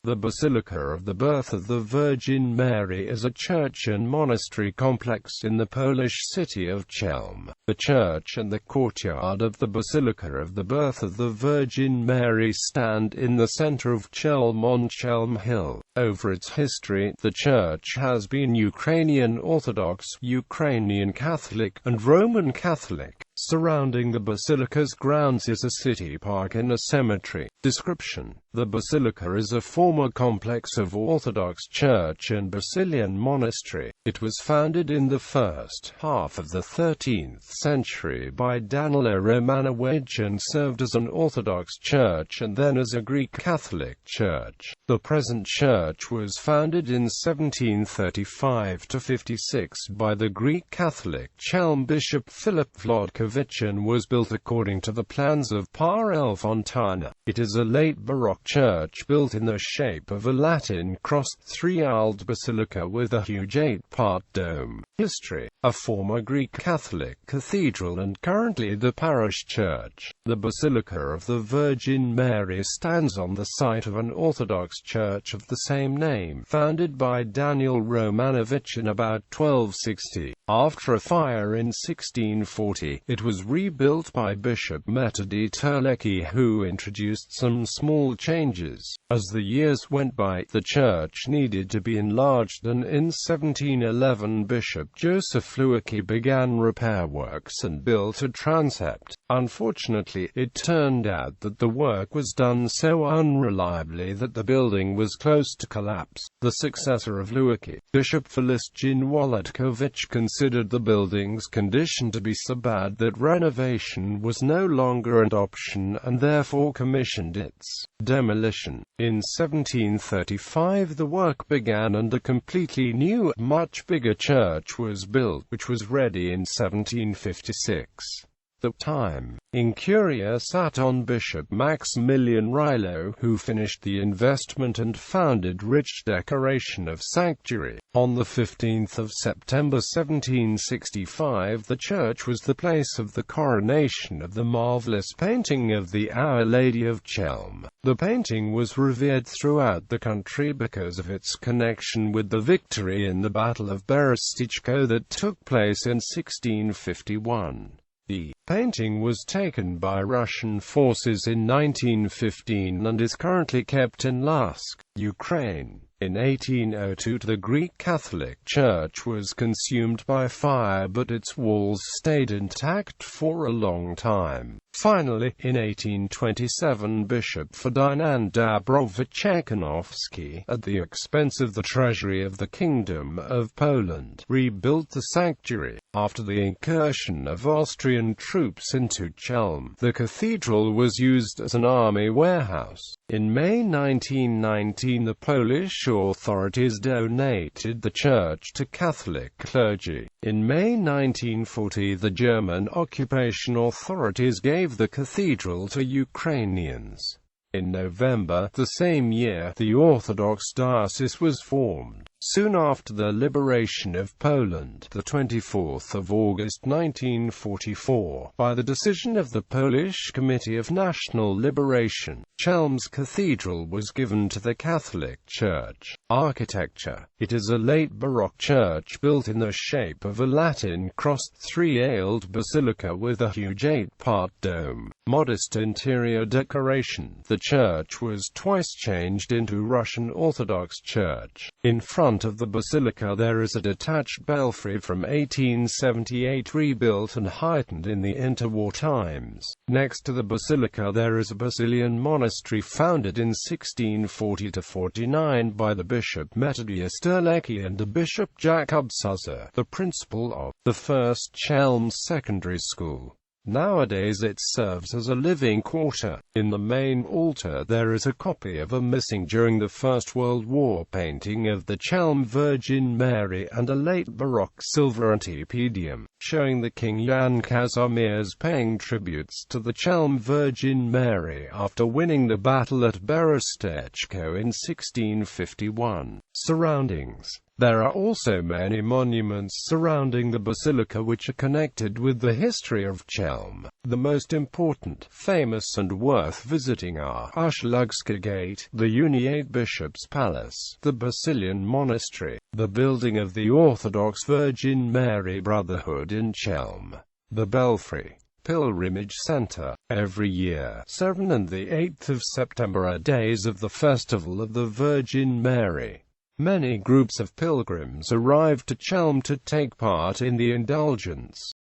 The Basilica of the Birth of the Virgin Mary is a church and monastery complex in the Polish city of Chelm. The church and the courtyard of the Basilica of the Birth of the Virgin Mary stand in the center of Chelm on Chełm Hill. Over its history, the church has been Ukrainian Orthodox, Ukrainian Catholic, and Roman Catholic. Surrounding the basilica's grounds is a city park and a cemetery. Description: the basilica is a former complex of Orthodox Church and Bazillion Monastery. It was founded in the first half of the 13th century by Alina Zienowicz and served as an Orthodox church and then as a Greek Catholic church. The present church was founded in 1735–56 by the Greek Catholic Chelm Bishop Philip Wlodkowicz and was built according to the plans of Par Fontana. It is a late Baroque church built in the shape of a Latin-crossed three-aisled basilica with a huge 8-part dome. History: a former Greek Catholic cathedral and currently the parish church. The Basilica of the Virgin Mary stands on the site of an Orthodox church of the same name, founded by Daniel Romanovich in about 1260. After a fire in 1640, it was rebuilt by Bishop Metody Terlecki, who introduced some small changes. As the years went by, the church needed to be enlarged, and in 1711 Bishop Joseph Lewicki began repair works and built a transept. Unfortunately, it turned out that the work was done so unreliably that the building was close to collapse. The successor of Lewicki, Bishop Felician Wlodkowicz, considered the building's condition to be so bad that renovation was no longer an option and therefore commissioned its demolition. In 1735 the work began and a completely new, much bigger church was built, which was ready in 1756. The time in Curia sat on Bishop Maximilian Rilo, who finished the investment and founded rich decoration of sanctuary. On the 15th of September 1765 the church was the place of the coronation of the marvelous painting of the Our Lady of Chelm. The painting was revered throughout the country because of its connection with the victory in the Battle of Basilica that took place in 1651. The painting was taken by Russian forces in 1915 and is currently kept in Lusk, Ukraine. In 1802 the Greek Catholic Church was consumed by fire, but its walls stayed intact for a long time. Finally, in 1827 Bishop Ferdynand Dabrowicz-Ciechanowski, at the expense of the treasury of the Kingdom of Poland, rebuilt the sanctuary. After the incursion of Austrian troops into Chelm, the cathedral was used as an army warehouse. In May 1919 the Polish authorities donated the church to Catholic clergy. In May 1940 the German occupation authorities gave the cathedral to Ukrainians. In November the same year, the Orthodox diocese was formed. Soon after the liberation of Poland, the 24th of August 1944, by the decision of the Polish Committee of National Liberation, Chelm's cathedral was given to the Catholic Church. Architecture: it is a late Baroque church built in the shape of a Latin-crossed three-aisled basilica with a huge 8-part dome. Modest interior decoration: the church was twice changed into Russian Orthodox Church. In front of the basilica there is a detached belfry from 1878, rebuilt and heightened in the interwar times. Next to the basilica there is a Bazillion Monastery founded in 1640–49 by the Bishop Metody Terlecki and the Bishop Jakub Suza, the principal of the first Chelm secondary school. Nowadays it serves as a living quarter. In the main altar there is a copy of a missing during the First World War painting of the Chelm Virgin Mary and a late Baroque silver antipedium. showing the King Jan Kazimierz paying tributes to the Chelm Virgin Mary after winning the battle at Berestechko in 1651. Surroundings. There are also many monuments surrounding the basilica which are connected with the history of Chelm. The most important, famous and worth visiting are Ushlugska Gate, the Uniate Bishop's Palace, the Bazillion Monastery, the building of the Orthodox Virgin Mary Brotherhood in Chelm, the Belfry Pilgrimage Center. Every year, 7 and the 8th of September are days of the Festival of the Virgin Mary. Many groups of pilgrims arrive to Chelm to take part in the indulgence.